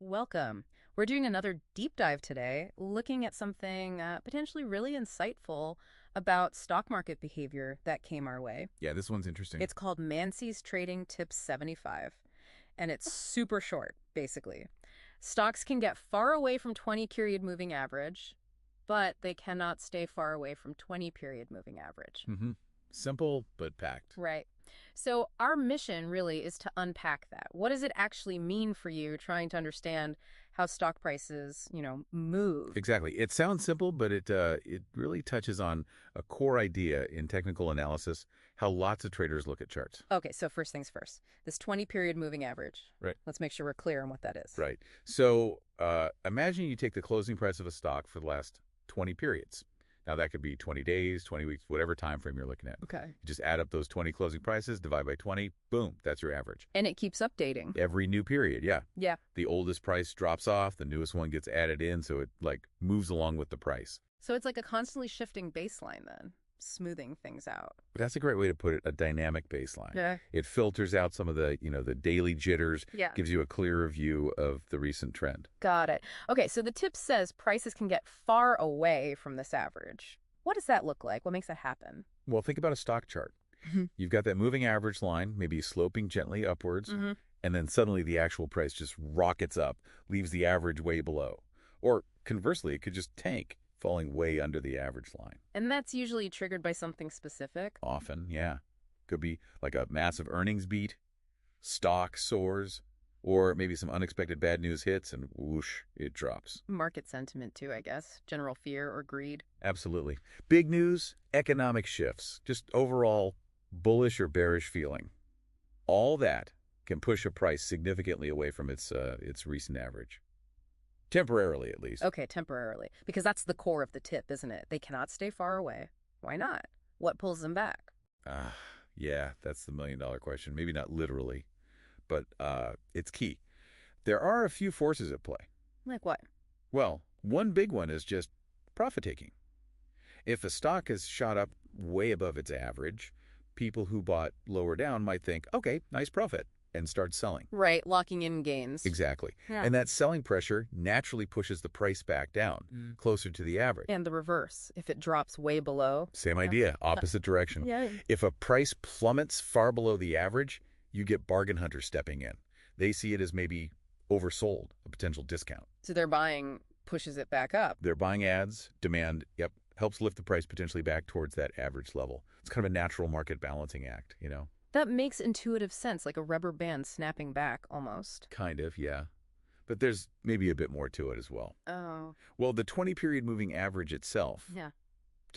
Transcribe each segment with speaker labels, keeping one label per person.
Speaker 1: Welcome. We're doing another deep dive today, looking at something potentially really insightful about stock market behavior that came our way.
Speaker 2: Yeah, this one's interesting.
Speaker 1: It's called Mansi's Trading Tips 75, and it's super short, basically. Stocks can get far away from 20 period moving average, but they cannot stay far away from 20 period moving average.
Speaker 2: Simple but packed.
Speaker 1: Right. So our mission really is to unpack that. What does it actually mean for you trying to understand how stock prices, move?
Speaker 2: Exactly. It sounds simple, but it really touches on a core idea in technical analysis, how lots of traders look at charts.
Speaker 1: Okay, so first things first. This 20 period moving average.
Speaker 2: Right.
Speaker 1: Let's make sure we're clear on what that is.
Speaker 2: Right. So imagine you take the closing price of a stock for the last 20 periods. Now, that could be 20 days, 20 weeks, whatever time frame you're looking at.
Speaker 1: Okay.
Speaker 2: You just add up those 20 closing prices, divide by 20, boom, that's your average.
Speaker 1: And it keeps updating.
Speaker 2: Every new period, yeah.
Speaker 1: Yeah.
Speaker 2: The oldest price drops off, the newest one gets added in, so it moves along with the price.
Speaker 1: So it's like a constantly shifting baseline then, smoothing things out.
Speaker 2: But that's a great way to put it, a dynamic baseline.
Speaker 1: Yeah.
Speaker 2: It filters out some of the, the daily jitters,
Speaker 1: Yeah.
Speaker 2: gives you a clearer view of the recent trend.
Speaker 1: Got it. Okay, so the tip says prices can get far away from this average. What does that look like? What makes that happen?
Speaker 2: Well, think about a stock chart. You've got that moving average line, maybe sloping gently upwards, and then suddenly the actual price just rockets up, leaves the average way below. Or conversely, it could just tank, falling way under the average line.
Speaker 1: And that's usually triggered by something specific.
Speaker 2: Often, yeah. Could be like a massive earnings beat, stock soars, or maybe some unexpected bad news hits and whoosh, it drops.
Speaker 1: Market sentiment too, I guess. General fear or greed.
Speaker 2: Absolutely. Big news, economic shifts, just overall bullish or bearish feeling. All that can push a price significantly away from its recent average. Temporarily, at least.
Speaker 1: Okay, temporarily. Because that's the core of the tip, isn't it? They cannot stay far away. Why not? What pulls them back?
Speaker 2: Yeah, that's the million-dollar question. Maybe not literally, but it's key. There are a few forces at play.
Speaker 1: Like what?
Speaker 2: Well, one big one is just profit-taking. If a stock has shot up way above its average, people who bought lower down might think, okay, nice profit, and start selling.
Speaker 1: Right, locking in gains.
Speaker 2: Exactly.
Speaker 1: Yeah.
Speaker 2: And that selling pressure naturally pushes the price back down, closer to the average.
Speaker 1: And the reverse. If it drops way below.
Speaker 2: Same idea, opposite direction.
Speaker 1: Yeah.
Speaker 2: If a price plummets far below the average, you get bargain hunters stepping in. They see it as maybe oversold, a potential discount.
Speaker 1: So their buying pushes it back up.
Speaker 2: They're buying ads, demand, helps lift the price potentially back towards that average level. It's kind of a natural market balancing act,
Speaker 1: That makes intuitive sense, like a rubber band snapping back almost.
Speaker 2: Kind of, yeah. But there's maybe a bit more to it as well.
Speaker 1: Oh.
Speaker 2: Well, the 20-period moving average itself,
Speaker 1: Yeah.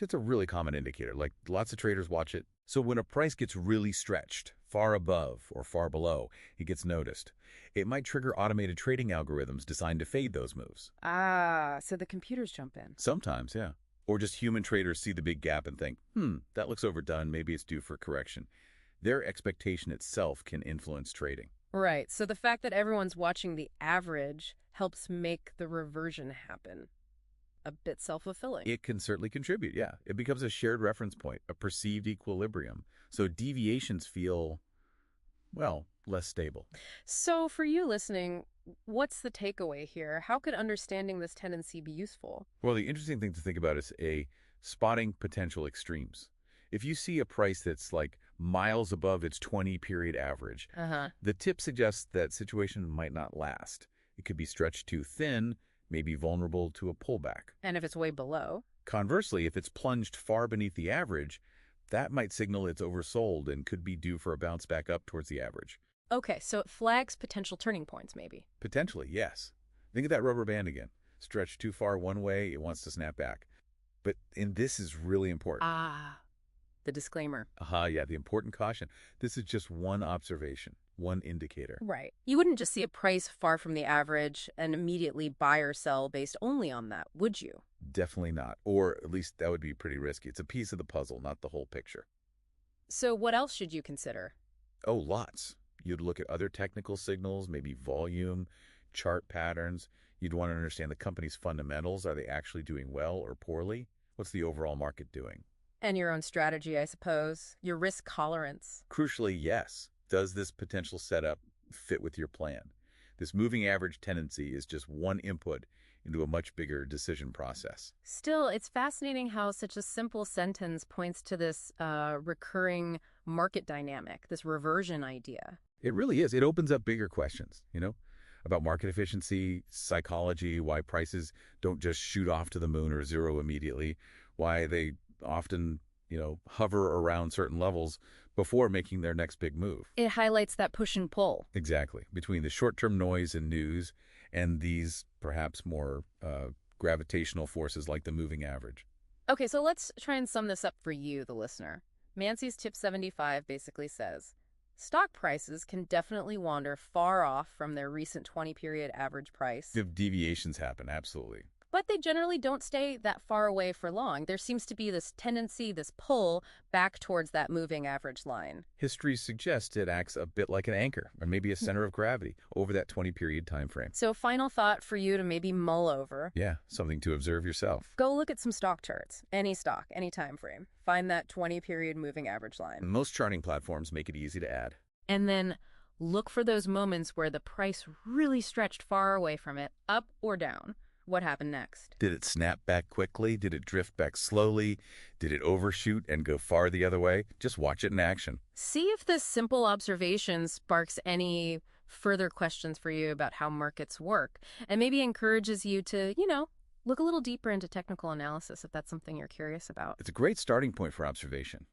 Speaker 2: it's a really common indicator. Like, lots of traders watch it. So when a price gets really stretched, far above or far below, it gets noticed. It might trigger automated trading algorithms designed to fade those moves.
Speaker 1: So the computers jump in.
Speaker 2: Sometimes, yeah. Or just human traders see the big gap and think, that looks overdone. Maybe it's due for correction. Their expectation itself can influence trading.
Speaker 1: Right. So the fact that everyone's watching the average helps make the reversion happen. A bit self-fulfilling.
Speaker 2: It can certainly contribute, yeah. It becomes a shared reference point, a perceived equilibrium. So deviations feel, well, less stable.
Speaker 1: So for you listening, what's the takeaway here? How could understanding this tendency be useful?
Speaker 2: Well, the interesting thing to think about is spotting potential extremes. If you see a price that's like miles above its 20-period average, the tip suggests that situation might not last. It could be stretched too thin, maybe vulnerable to a pullback.
Speaker 1: And if it's way below?
Speaker 2: Conversely, if it's plunged far beneath the average, that might signal it's oversold and could be due for a bounce back up towards the average.
Speaker 1: Okay, so it flags potential turning points, maybe.
Speaker 2: Potentially, yes. Think of that rubber band again. Stretched too far one way, it wants to snap back. And this is really important.
Speaker 1: The disclaimer.
Speaker 2: Yeah, the important caution. This is just one observation, one indicator.
Speaker 1: Right. You wouldn't just see a price far from the average and immediately buy or sell based only on that, would you?
Speaker 2: Definitely not. Or at least that would be pretty risky. It's a piece of the puzzle, not the whole picture.
Speaker 1: So what else should you consider?
Speaker 2: Oh, lots. You'd look at other technical signals, maybe volume, chart patterns. You'd want to understand the company's fundamentals. Are they actually doing well or poorly? What's the overall market doing?
Speaker 1: And your own strategy, I suppose. Your risk tolerance.
Speaker 2: Crucially, yes. Does this potential setup fit with your plan? This moving average tendency is just one input into a much bigger decision process.
Speaker 1: Still, it's fascinating how such a simple sentence points to this recurring market dynamic, this reversion idea.
Speaker 2: It really is. It opens up bigger questions, about market efficiency, psychology, why prices don't just shoot off to the moon or zero immediately, why they often, hover around certain levels before making their next big move.
Speaker 1: It highlights that push and pull.
Speaker 2: Exactly. Between the short-term noise and news and these perhaps more gravitational forces like the moving average.
Speaker 1: Okay, so let's try and sum this up for you, the listener. Mansi's tip 75 basically says, stock prices can definitely wander far off from their recent 20-period average price.
Speaker 2: If deviations happen, absolutely.
Speaker 1: But they generally don't stay that far away for long. There seems to be this tendency, this pull, back towards that moving average line.
Speaker 2: History suggests it acts a bit like an anchor, or maybe a center of gravity, over that 20-period time frame.
Speaker 1: So final thought for you to maybe mull over.
Speaker 2: Yeah, something to observe yourself.
Speaker 1: Go look at some stock charts. Any stock, any time frame. Find that 20-period moving average line.
Speaker 2: Most charting platforms make it easy to add.
Speaker 1: And then look for those moments where the price really stretched far away from it, up or down. What happened next?
Speaker 2: Did it snap back quickly? Did it drift back slowly? Did it overshoot and go far the other way? Just watch it in action.
Speaker 1: See if this simple observation sparks any further questions for you about how markets work, and maybe encourages you to, look a little deeper into technical analysis if that's something you're curious about.
Speaker 2: It's a great starting point for observation.